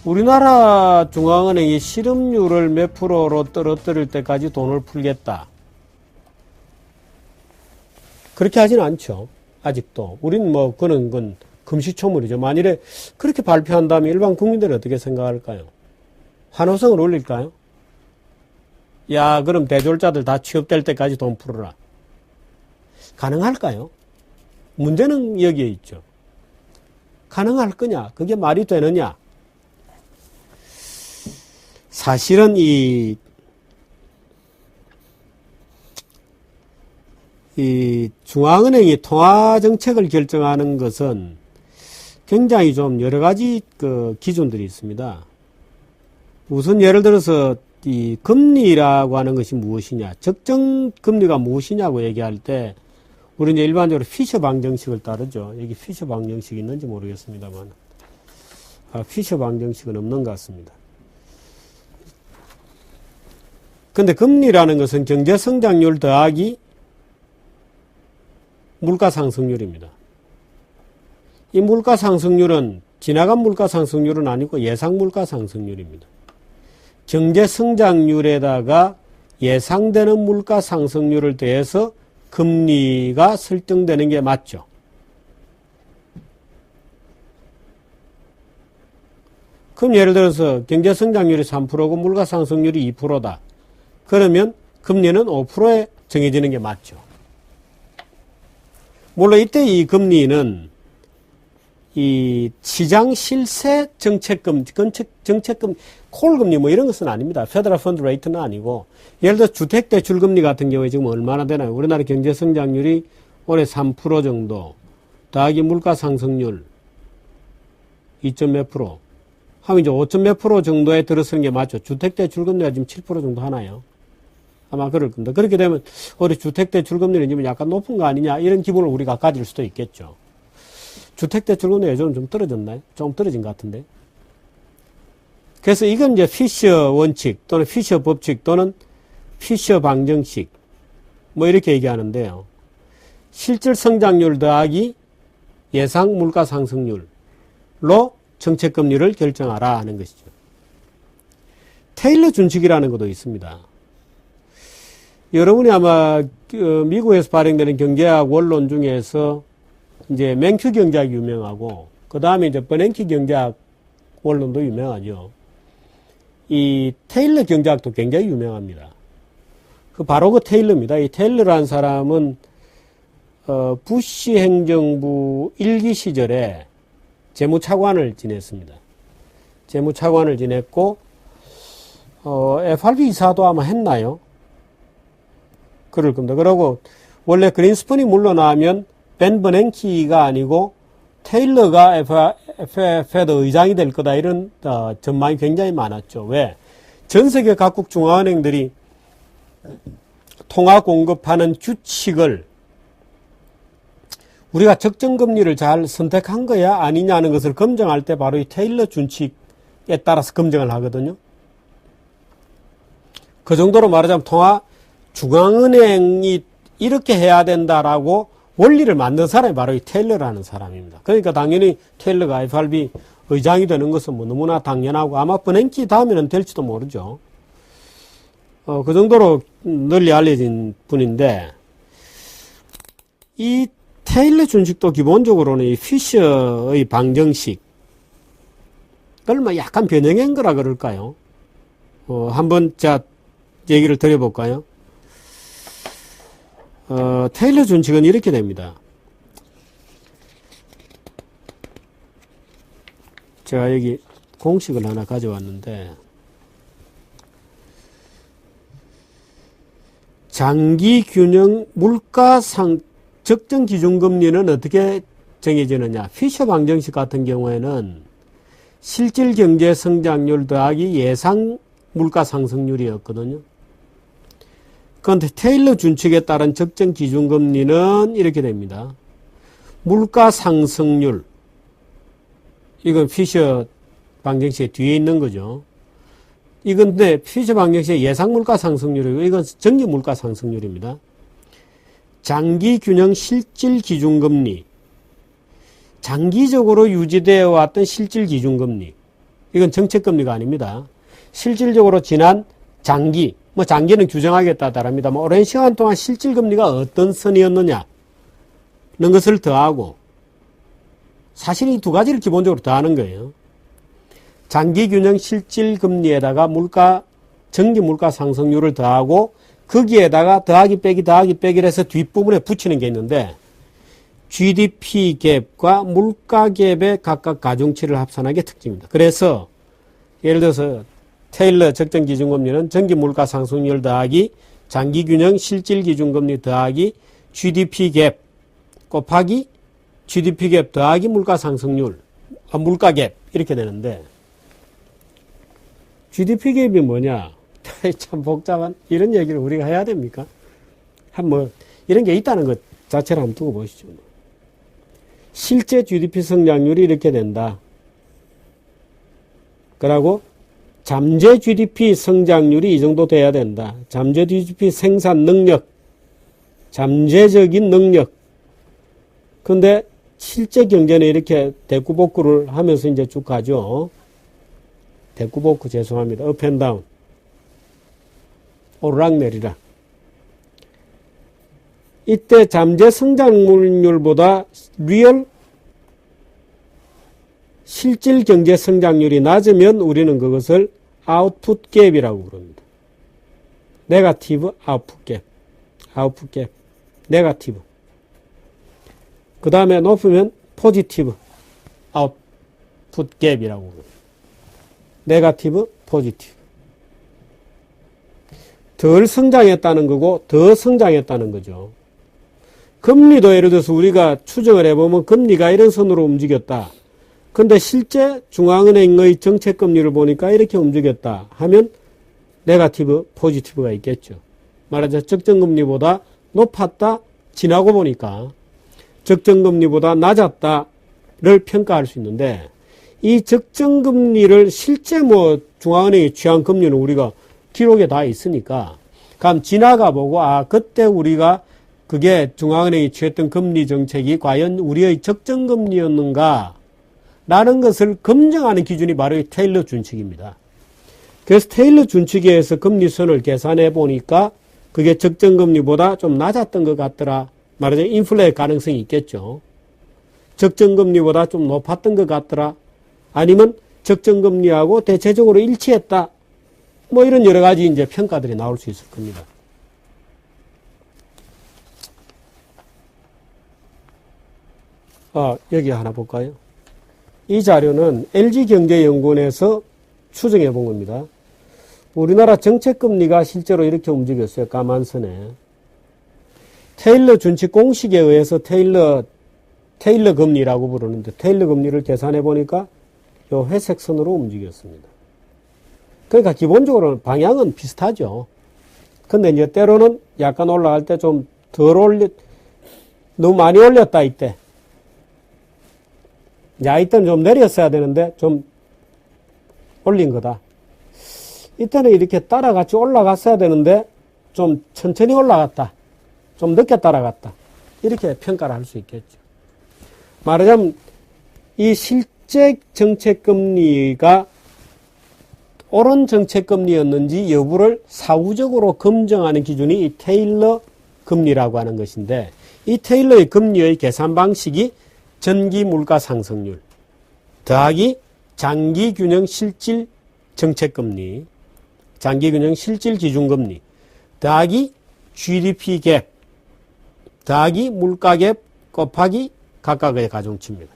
우리나라 중앙은행이 실업률을 몇 프로로 떨어뜨릴 때까지 돈을 풀겠다. 그렇게 하진 않죠. 아직도. 우린 뭐, 그건 금시초문이죠. 만일에 그렇게 발표한다면 일반 국민들은 어떻게 생각할까요? 환호성을 올릴까요? 야, 그럼 대졸자들 다 취업될 때까지 돈 풀어라. 가능할까요? 문제는 여기에 있죠. 가능할 거냐? 그게 말이 되느냐? 사실은 이 중앙은행이 통화정책을 결정하는 것은 굉장히 좀 여러 가지 그 기준들이 있습니다. 우선 예를 들어서 이 금리라고 하는 것이 무엇이냐, 적정 금리가 무엇이냐고 얘기할 때 우리는 이제 일반적으로 피셔 방정식을 따르죠. 여기 피셔 방정식이 있는지 모르겠습니다만, 피셔 방정식은 없는 것 같습니다. 근데 금리라는 것은 경제 성장률 더하기 물가 상승률입니다. 이 물가 상승률은 지나간 물가 상승률은 아니고 예상 물가 상승률입니다. 경제 성장률에다가 예상되는 물가 상승률을 더해서 금리가 설정되는 게 맞죠. 그럼 예를 들어서 경제 성장률이 3%고 물가 상승률이 2%다. 그러면 금리는 5%에 정해지는 게 맞죠. 물론 이때 이 금리는 이 시장 실세 정책금, 콜금리 뭐 이런 것은 아닙니다. 페더럴 펀드 레이트는 아니고, 예를 들어 주택 대출 금리 같은 경우에 지금 얼마나 되나요? 우리나라 경제 성장률이 올해 3% 정도, 더하기 물가 상승률 2몇 %, 하면 이제 5 몇 % 정도에 들어서는 게 맞죠. 주택 대출 금리가 지금 7% 정도 하나요? 아마 그럴 겁니다. 그렇게 되면 올해 주택 대출 금리는 지금 약간 높은 거 아니냐, 이런 기분을 우리가 가질 수도 있겠죠. 주택대출금리가 요즘 좀 떨어졌나요? 좀 떨어진 것 같은데. 그래서 이건 이제 피셔 원칙 또는 피셔 법칙 또는 피셔 방정식 뭐 이렇게 얘기하는데요. 실질 성장률 더하기 예상 물가 상승률로 정책금리를 결정하라 하는 것이죠. 테일러 준칙이라는 것도 있습니다. 여러분이 아마 미국에서 발행되는 경제학 원론 중에서 이제 맨큐 경제학이 유명하고, 그 다음에 이제 버냉키 경제학 원론도 유명하죠. 이 테일러 경제학도 굉장히 유명합니다. 바로 그 테일러입니다. 이 테일러라는 사람은, 부시 행정부 1기 시절에 재무차관을 지냈습니다. 재무차관을 지냈고, FRB 이사도 아마 했나요? 그럴 겁니다. 그러고, 원래 그린스펀이 물러나면 벤 버냉키가 아니고 테일러가 페드 의장이 될 거다, 이런 전망이 굉장히 많았죠. 왜? 전 세계 각국 중앙은행들이 통화 공급하는 규칙을 우리가 적정금리를 잘 선택한 거야 아니냐는 것을 검증할 때 바로 이 테일러 준칙에 따라서 검증을 하거든요. 그 정도로 말하자면 중앙은행이 이렇게 해야 된다라고 원리를 만든 사람이 바로 이 테일러라는 사람입니다. 그러니까 당연히 테일러가 FRB 의장이 되는 것은 뭐 너무나 당연하고, 아마 버냉키 다음에는 될지도 모르죠. 그 정도로 널리 알려진 분인데, 이 테일러 준칙도 기본적으로는 이 피셔의 방정식, 그걸 뭐 약간 변형한 거라 그럴까요? 한번 얘기를 드려볼까요? 테일러 준칙은 이렇게 됩니다. 제가 여기 공식을 하나 가져왔는데, 장기균형 적정 기준금리는 어떻게 정해지느냐. 피셔 방정식 같은 경우에는 실질 경제 성장률 더하기 예상 물가 상승률이었거든요. 그런데 테일러 준칙에 따른 적정 기준금리는 이렇게 됩니다. 물가 상승률, 이건 피셔 방정식의 뒤에 있는 거죠. 이건 근데 피셔 방정식의 예상 물가 상승률이고, 이건 정기 물가 상승률입니다. 장기균형 실질 기준금리, 장기적으로 유지되어 왔던 실질 기준금리, 이건 정책금리가 아닙니다. 실질적으로 지난 장기, 장기는 규정하겠다 다릅니다. 오랜 시간 동안 실질금리가 어떤 선이었느냐 는 것을 더하고, 사실 이 두 가지를 기본적으로 더하는 거예요. 장기균형 실질금리에다가 전기 물가 상승률을 더하고, 거기에다가 더하기 빼기를 해서 뒷부분에 붙이는 게 있는데, GDP 갭과 물가 갭의 각각 가중치를 합산한 게 특징입니다. 그래서 예를 들어서 테일러 적정기준금리는 전기 물가 상승률 더하기 장기균형 실질기준금리 더하기 GDP 갭 곱하기 GDP 갭 더하기 물가 상승률, 물가 갭 이렇게 되는데, GDP 갭이 뭐냐? 참 복잡한 이런 얘기를 우리가 해야 됩니까? 이런 게 있다는 것 자체를 한번 두고 보시죠. 실제 GDP 성장률이 이렇게 된다. 그러고 잠재 GDP 성장률이 이 정도 돼야 된다. 잠재 GDP 생산 능력, 잠재적인 능력. 근데 실제 경제는 이렇게 대꾸복구를 하면서 이제 쭉 가죠. 대꾸복구 죄송합니다. 업 앤 다운. 오르락내리락. 이때 잠재 성장률보다 리얼 실질 경제 성장률이 낮으면 우리는 그것을 아웃풋 갭이라고 부릅니다. 네거티브 아웃풋 갭. 아웃풋 갭. 네거티브. 그 다음에 높으면 포지티브 아웃풋 갭이라고 부릅니다. 네거티브, 포지티브. 덜 성장했다는 거고 더 성장했다는 거죠. 금리도 예를 들어서 우리가 추정을 해보면 금리가 이런 선으로 움직였다. 근데 실제 중앙은행의 정책금리를 보니까 이렇게 움직였다 하면 네거티브, 포지티브가 있겠죠. 말하자면 적정금리보다 높았다, 지나고 보니까 적정금리보다 낮았다를 평가할 수 있는데, 이 적정금리를 실제 중앙은행이 취한 금리는 우리가 기록에 다 있으니까, 그럼 지나가 보고, 그때 우리가 그게 중앙은행이 취했던 금리 정책이 과연 우리의 적정금리였는가? 라는 것을 검증하는 기준이 바로 이 테일러 준칙입니다. 그래서 테일러 준칙에 의해서 금리선을 계산해 보니까 그게 적정금리보다 좀 낮았던 것 같더라. 말하자면 인플레 가능성이 있겠죠. 적정금리보다 좀 높았던 것 같더라. 아니면 적정금리하고 대체적으로 일치했다. 이런 여러 가지 이제 평가들이 나올 수 있을 겁니다. 여기 하나 볼까요? 이 자료는 LG경제연구원에서 추정해 본 겁니다. 우리나라 정책금리가 실제로 이렇게 움직였어요. 까만 선에. 테일러 준칙 공식에 의해서 테일러 금리라고 부르는데, 테일러 금리를 계산해 보니까 요 회색 선으로 움직였습니다. 그러니까 기본적으로는 방향은 비슷하죠. 근데 이제 때로는 약간 올라갈 때 좀 너무 많이 올렸다 이때. 이때는 좀 내렸어야 되는데 좀 올린 거다. 이때는 이렇게 따라같이 올라갔어야 되는데 좀 천천히 올라갔다. 좀 늦게 따라갔다. 이렇게 평가를 할 수 있겠죠. 말하자면 이 실제 정책금리가 옳은 정책금리였는지 여부를 사후적으로 검증하는 기준이 이 테일러 금리라고 하는 것인데, 이 테일러의 금리의 계산 방식이 전기 물가 상승률 더하기 장기균형 실질 정책금리, 장기균형 실질 기준금리 더하기 GDP 갭 더하기 물가 갭 곱하기 각각의 가중치입니다.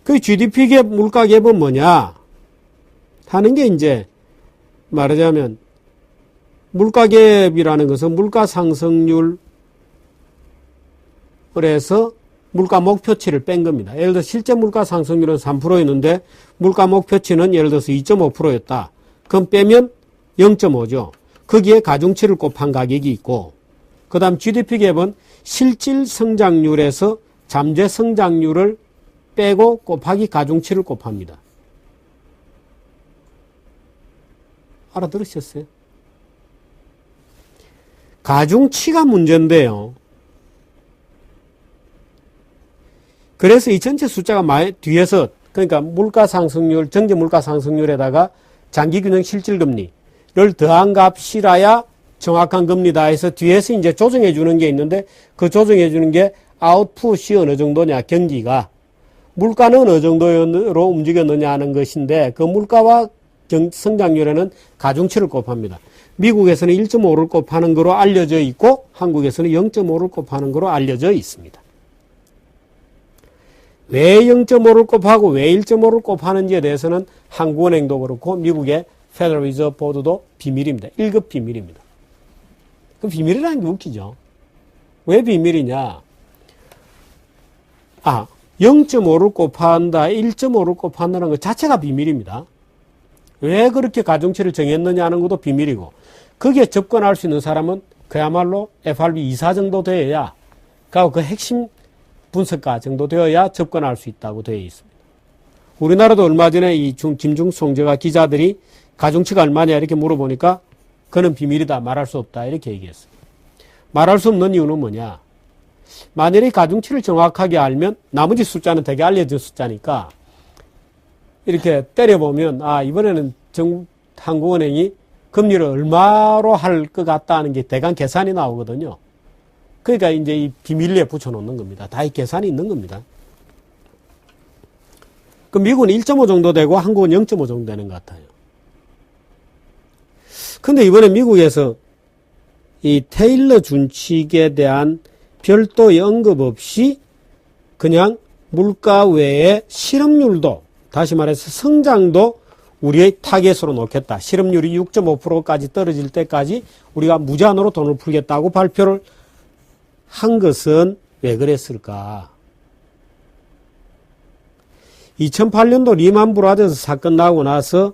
그 GDP 갭, 물가 갭은 뭐냐 하는 게 이제 말하자면 물가 갭이라는 것은 물가 상승률을 해서 물가 목표치를 뺀 겁니다. 예를 들어서 실제 물가 상승률은 3%였는데 물가 목표치는 예를 들어서 2.5%였다. 그럼 빼면 0.5죠. 거기에 가중치를 곱한 가격이 있고, 그 다음 GDP 갭은 실질 성장률에서 잠재 성장률을 빼고 곱하기 가중치를 곱합니다. 알아들으셨어요? 가중치가 문제인데요. 그래서 이 전체 숫자가 뒤에서 그러니까 물가 상승률, 정제 물가 상승률에다가 장기균형 실질금리를 더한 값이라야 정확한 금리다 해서 뒤에서 이제 조정해 주는 게 있는데 그 조정해 주는 게 아웃풋이 어느 정도냐, 경기가. 물가는 어느 정도로 움직였느냐 하는 것인데 그 물가와 성장률에는 가중치를 곱합니다. 미국에서는 1.5를 곱하는 거로 알려져 있고 한국에서는 0.5를 곱하는 거로 알려져 있습니다. 왜 0.5를 곱하고 왜 1.5를 곱하는지에 대해서는 한국은행도 그렇고 미국의 페더럴 리저브 보드도 비밀입니다. 1급 비밀입니다. 그 비밀이라는 게 웃기죠. 왜 비밀이냐? 0.5를 곱한다, 1.5를 곱한다는 것 자체가 비밀입니다. 왜 그렇게 가중치를 정했느냐 하는 것도 비밀이고 거기에 접근할 수 있는 사람은 그야말로 FRB 이사 정도 되어야 그 핵심 분석가 정도 되어야 접근할 수 있다고 되어 있습니다. 우리나라도 얼마 전에 이 김중송제가 기자들이 가중치가 얼마냐 이렇게 물어보니까 그는 비밀이다, 말할 수 없다 이렇게 얘기했어요. 말할 수 없는 이유는 뭐냐? 만일에 가중치를 정확하게 알면 나머지 숫자는 되게 알려진 숫자니까 이렇게 때려보면 이번에는 한국은행이 금리를 얼마로 할 것 같다는 게 대강 계산이 나오거든요. 그러니까 이제 이 비밀리에 붙여놓는 겁니다. 다 이 계산이 있는 겁니다. 그 미국은 1.5 정도 되고 한국은 0.5 정도 되는 것 같아요. 근데 이번에 미국에서 이 테일러 준칙에 대한 별도의 언급 없이 그냥 물가 외에 실업률도, 다시 말해서 성장도 우리의 타겟으로 놓겠다. 실업률이 6.5%까지 떨어질 때까지 우리가 무제한으로 돈을 풀겠다고 발표를 한 것은 왜 그랬을까? 2008년도 리만 브라더스 사건 나고 나서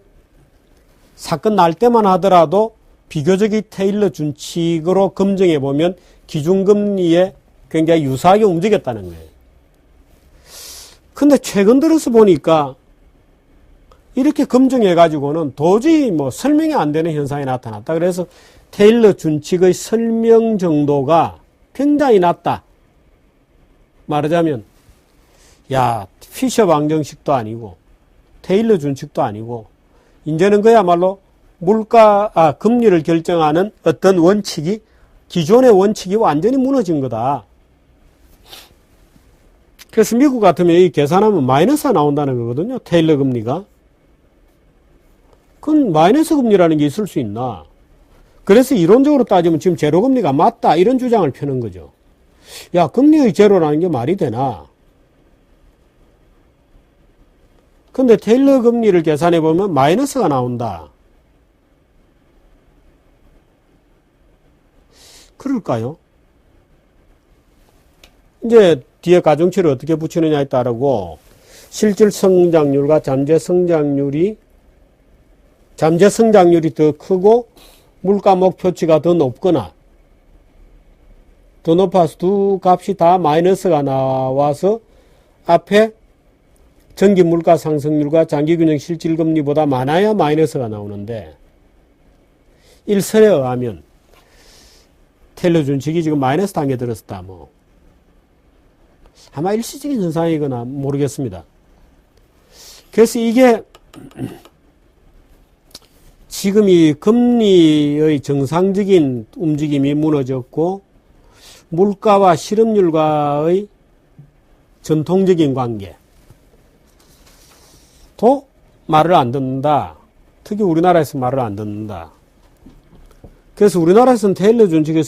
사건 날 때만 하더라도 비교적인 테일러 준칙으로 검증해 보면 기준금리에 굉장히 유사하게 움직였다는 거예요. 근데 최근 들어서 보니까 이렇게 검증해 가지고는 도저히 설명이 안 되는 현상이 나타났다. 그래서 테일러 준칙의 설명 정도가 굉장히 낮다. 말하자면 피셔 방정식도 아니고 테일러 준칙도 아니고 이제는 그야말로 금리를 결정하는 어떤 원칙이, 기존의 원칙이 완전히 무너진 거다. 그래서 미국 같으면 이 계산하면 마이너스가 나온다는 거거든요. 테일러 금리가. 그건 마이너스 금리라는 게 있을 수 있나? 그래서 이론적으로 따지면 지금 제로 금리가 맞다, 이런 주장을 펴는 거죠. 금리의 제로라는 게 말이 되나? 근데 테일러 금리를 계산해 보면 마이너스가 나온다. 그럴까요? 이제 뒤에 가중치를 어떻게 붙이느냐에 따르고 실질 성장률과 잠재 성장률이 더 크고 물가 목표치가 더 높거나 더 높아서 두 값이 다 마이너스가 나와서 앞에 전기 물가 상승률과 장기균형 실질금리보다 많아야 마이너스가 나오는데 일설에 의하면 테일러 준칙이 지금 마이너스 단계에 들었다. 아마 일시적인 현상이거나 모르겠습니다. 그래서 이게 지금 이 금리의 정상적인 움직임이 무너졌고 물가와 실업률과의 전통적인 관계도 말을 안 듣는다. 특히 우리나라에서 말을 안 듣는다. 그래서 우리나라에서는 테일러 준칙의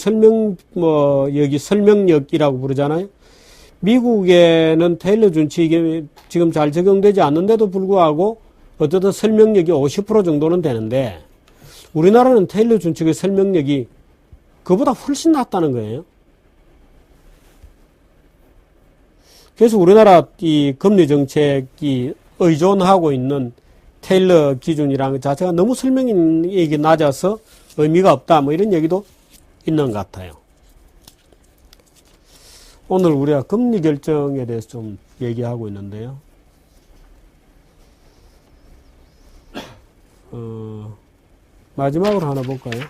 설명력이라고 부르잖아요. 미국에는 테일러 준칙이 지금 잘 적용되지 않는데도 불구하고 어쨌든 설명력이 50% 정도는 되는데 우리나라는 테일러 준칙의 설명력이 그보다 훨씬 낮다는 거예요. 그래서 우리나라 이 금리 정책이 의존하고 있는 테일러 기준이라는 것 자체가 너무 설명력이 낮아서 의미가 없다, 이런 얘기도 있는 것 같아요. 오늘 우리가 금리 결정에 대해서 좀 얘기하고 있는데요. 마지막으로 하나 볼까요?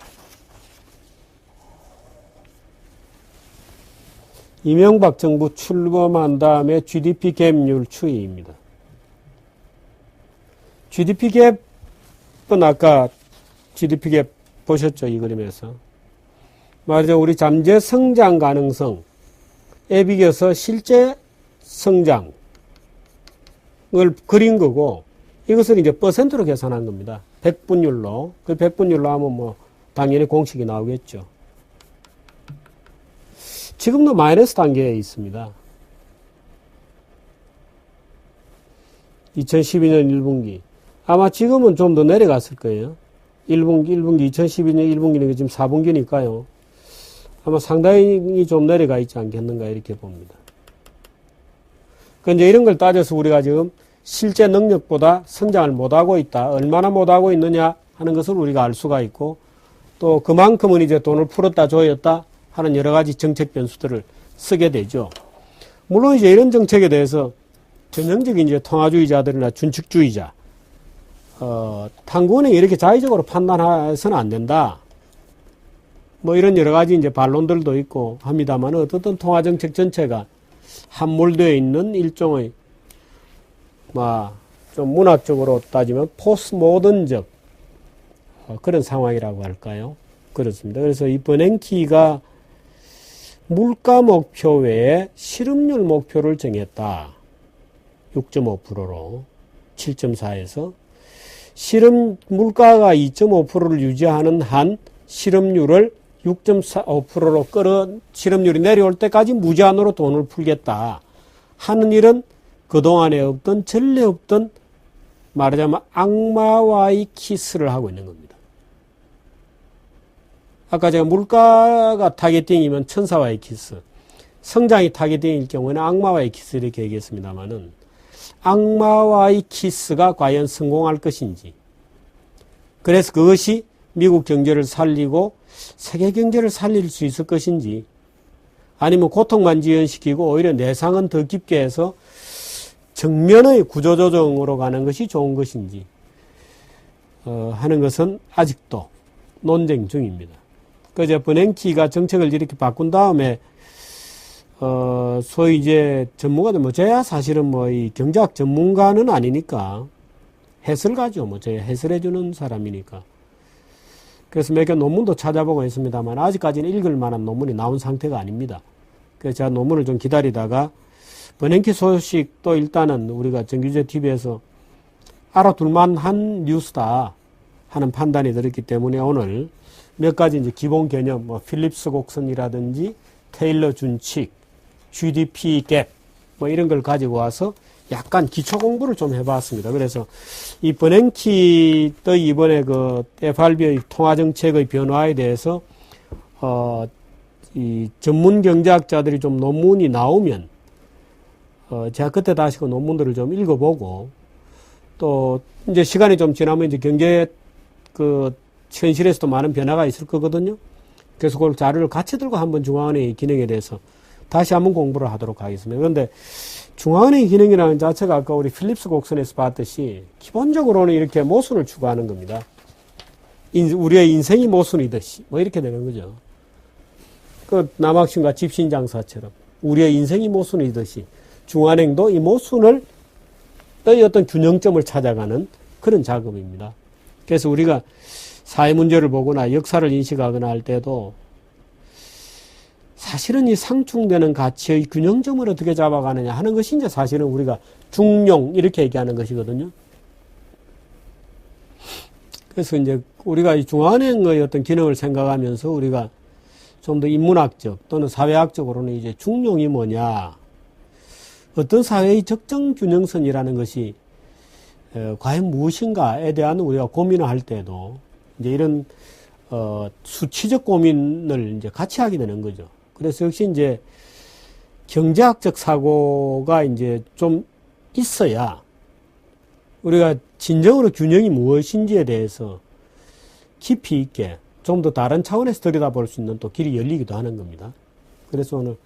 이명박 정부 출범한 다음에 GDP 갭률 추이입니다. GDP 갭은 아까 GDP 갭 보셨죠? 이 그림에서. 말하자면 우리 잠재 성장 가능성에 비교해서 실제 성장을 그린 거고, 이것을 이제 퍼센트로 계산한 겁니다. 100분율로. 그 100분율로 하면 뭐 당연히 공식이 나오겠죠. 지금도 마이너스 단계에 있습니다. 2012년 1분기. 아마 지금은 좀 더 내려갔을 거예요. 1분기, 2012년 1분기는 지금 4분기니까요. 아마 상당히 좀 내려가 있지 않겠는가 이렇게 봅니다. 그러니까 이제 이런 걸 따져서 우리가 지금 실제 능력보다 성장을 못하고 있다. 얼마나 못하고 있느냐 하는 것을 우리가 알 수가 있고, 또 그만큼은 이제 돈을 풀었다 조였다 하는 여러 가지 정책 변수들을 쓰게 되죠. 물론 이제 이런 정책에 대해서 전형적인 이제 통화주의자들이나 준칙주의자, 한국은행이 이렇게 자의적으로 판단해서는 안 된다. 뭐 이런 여러 가지 이제 반론들도 있고 합니다만, 어떻든 통화정책 전체가 함몰되어 있는 일종의 좀 문학적으로 따지면 포스트 모던적 그런 상황이라고 할까요? 그렇습니다. 그래서 이 버냉키가 물가 목표 외에 실업률 목표를 정했다. 6.5%로 7.4에서 물가가 2.5%를 유지하는 한 실업률을 6.45%로 실업률이 내려올 때까지 무제한으로 돈을 풀겠다 하는 일은 그동안에 없던, 전례 없던, 말하자면 악마와의 키스를 하고 있는 겁니다. 아까 제가 물가가 타겟팅이면 천사와의 키스, 성장이 타겟팅일 경우에는 악마와의 키스 이렇게 얘기했습니다만은, 악마와의 키스가 과연 성공할 것인지, 그래서 그것이 미국 경제를 살리고 세계 경제를 살릴 수 있을 것인지, 아니면 고통만 지연시키고 오히려 내상은 더 깊게 해서 정면의 구조조정으로 가는 것이 좋은 것인지 하는 것은 아직도 논쟁 중입니다. 그저 버냉키가 정책을 이렇게 바꾼 다음에 소위 이제 전문가들 저야 사실은 이 경제학 전문가는 아니니까 해설가죠. 저야 해설해주는 사람이니까. 그래서 몇 개 논문도 찾아보고 있습니다만 아직까지는 읽을 만한 논문이 나온 상태가 아닙니다. 그래서 제가 논문을 좀 기다리다가 버냉키 소식도 일단은 우리가 정규제 TV에서 알아둘만 한 뉴스다 하는 판단이 들었기 때문에 오늘 몇 가지 이제 기본 개념, 필립스 곡선이라든지 테일러 준칙, GDP 갭, 이런 걸 가지고 와서 약간 기초 공부를 좀 해봤습니다. 그래서 이 버냉키의 이번에 그 FRB의 통화정책의 변화에 대해서, 이 전문 경제학자들이 좀 논문이 나오면 제가 그때 다시 그 논문들을 좀 읽어보고, 또 이제 시간이 좀 지나면 이제 경제 현실에서도 많은 변화가 있을 거거든요. 그래서 그걸 자료를 같이 들고 한번 중앙은행의 기능에 대해서 다시 한번 공부를 하도록 하겠습니다. 그런데 중앙은행의 기능이라는 자체가 아까 우리 필립스 곡선에서 봤듯이 기본적으로는 이렇게 모순을 추구하는 겁니다. 우리의 인생이 모순이듯이 이렇게 되는 거죠. 그 남학신과 집신장사처럼 우리의 인생이 모순이듯이 중앙은행도 이 모순을 어떤 균형점을 찾아가는 그런 작업입니다. 그래서 우리가 사회 문제를 보거나 역사를 인식하거나 할 때도 사실은 이 상충되는 가치의 균형점을 어떻게 잡아가느냐 하는 것이 이제 사실은 우리가 중용 이렇게 얘기하는 것이거든요. 그래서 이제 우리가 이 중앙은행의 어떤 기능을 생각하면서 우리가 좀 더 인문학적 또는 사회학적으로는 이제 중용이 뭐냐, 어떤 사회의 적정 균형선이라는 것이 과연 무엇인가에 대한 우리가 고민을 할 때도 이제 이런 수치적 고민을 이제 같이 하게 되는 거죠. 그래서 역시 이제 경제학적 사고가 이제 좀 있어야 우리가 진정으로 균형이 무엇인지에 대해서 깊이 있게 좀 더 다른 차원에서 들여다볼 수 있는 또 길이 열리기도 하는 겁니다. 그래서 오늘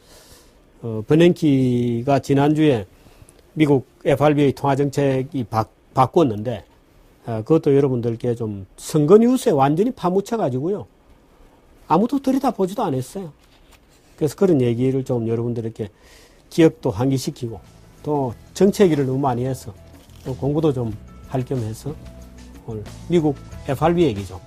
버냉키가 지난주에 미국 FRB의 통화정책이 바꿨는데 그것도 여러분들께 좀 선거 뉴스에 완전히 파묻혀가지고요. 아무도 들여다보지도 않았어요. 그래서 그런 얘기를 좀 여러분들에게 기억도 환기시키고 또 정책 얘기를 너무 많이 해서 또 공부도 좀 할 겸 해서 오늘 미국 FRB 얘기죠.